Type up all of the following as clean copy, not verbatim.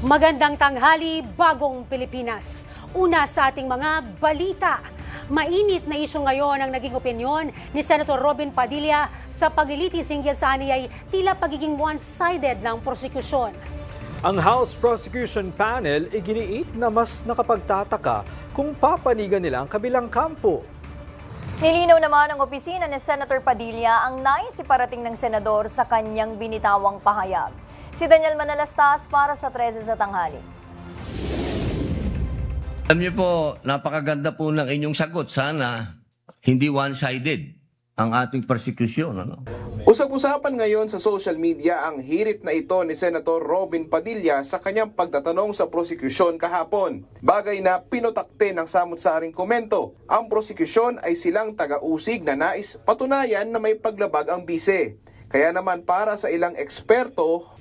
Magandang tanghali, bagong Pilipinas. Una sa ating mga balita. Mainit na isyu ngayon ang naging opinyon ni Senator Robin Padilla sa paglilitis hinggil sa aniyay tila pagiging one-sided ng prosekusyon. Ang House Prosecution Panel iginiit na mas nakapagtataka kung papanigan nila ang kabilang kampo. Nilinaw naman ng opisina ni Senator Padilla ang nais iparating ng senador sa kanyang binitawang pahayag. Si Daniel Manalastas para sa 13 sa tanghali. Alam niyo po, napakaganda po ng inyong sagot. Sana hindi one-sided ang ating persekusyon. Ano? Usap-usapan ngayon sa social media ang hirit na ito ni Senator Robin Padilla sa kanyang pagtatanong sa prosekusyon kahapon. Bagay na pinotakte ng samut-saring komento. Ang prosekusyon ay silang taga-usig na nais patunayan na may paglabag ang bise. Kaya naman para sa ilang eksperto,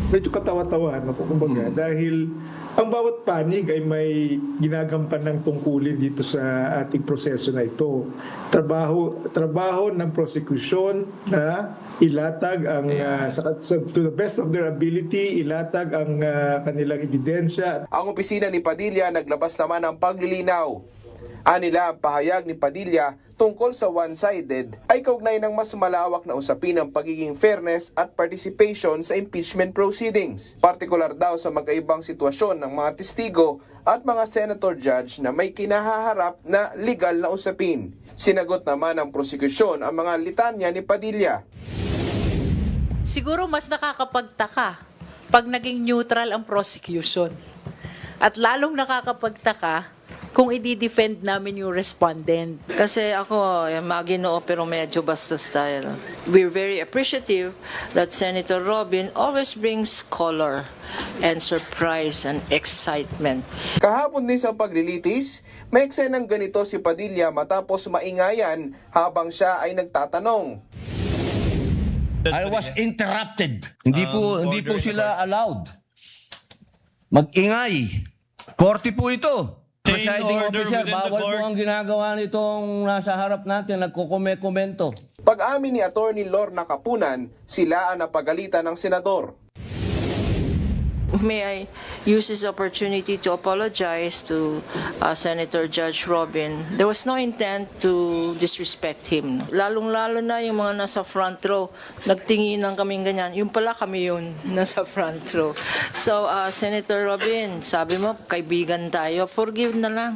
medyo katawa-tawa kumbaga, dahil ang bawat panig ay may ginagampan ng tungkulin dito sa ating proseso na ito. Trabaho ng prosecution na ilatag ang to the best of their ability, ilatag ang kanilang ebidensya. Ang opisina ni Padilla naglabas naman ng paglilinaw. Anila ang pahayag ni Padilla tungkol sa one-sided ay kaugnay ng mas malawak na usapin ng pagiging fairness at participation sa impeachment proceedings. Partikular daw sa magkaibang sitwasyon ng mga testigo at mga senator judge na may kinahaharap na legal na usapin. Sinagot naman ng prosekusyon ang mga litanya ni Padilla. Siguro mas nakakapagtaka pag naging neutral ang prosecution. At lalong nakakapagtaka kung i-defend namin yung respondent. Kasi ako, Maginoo, pero medyo bastos tayo. We're very appreciative that Senator Robin always brings color and surprise and excitement. Kahapon din sa paglilitis, may eksenang ganito si Padilla matapos maingayan habang siya ay nagtatanong. I was interrupted. Hindi po sila allowed. Mag-ingay. Korte po ito. Presiding officer, bawal po ang ginagawa nitong nasa harap natin, nagkukomento. Pag-amin ni Attorney Lorna Kapunan, sila ang napagalitan ng senador. May I use this opportunity to apologize to Senator Judge Robin. There was no intent to disrespect him. Lalong-lalo na yung mga nasa front row, nagtinginan kaming ganyan. Yung pala kami yun, nasa front row. So, Senator Robin, sabi mo, kaibigan tayo, forgive na lang.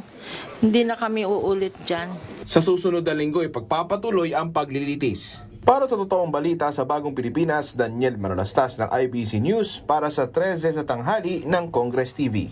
Hindi na kami uulit dyan. Sa susunod na linggo, ipagpapatuloy ang paglilitis. Para sa totoong balita sa Bagong Pilipinas, Daniel Manalastas ng IBC News para sa 13 sa tanghali ng Congress TV.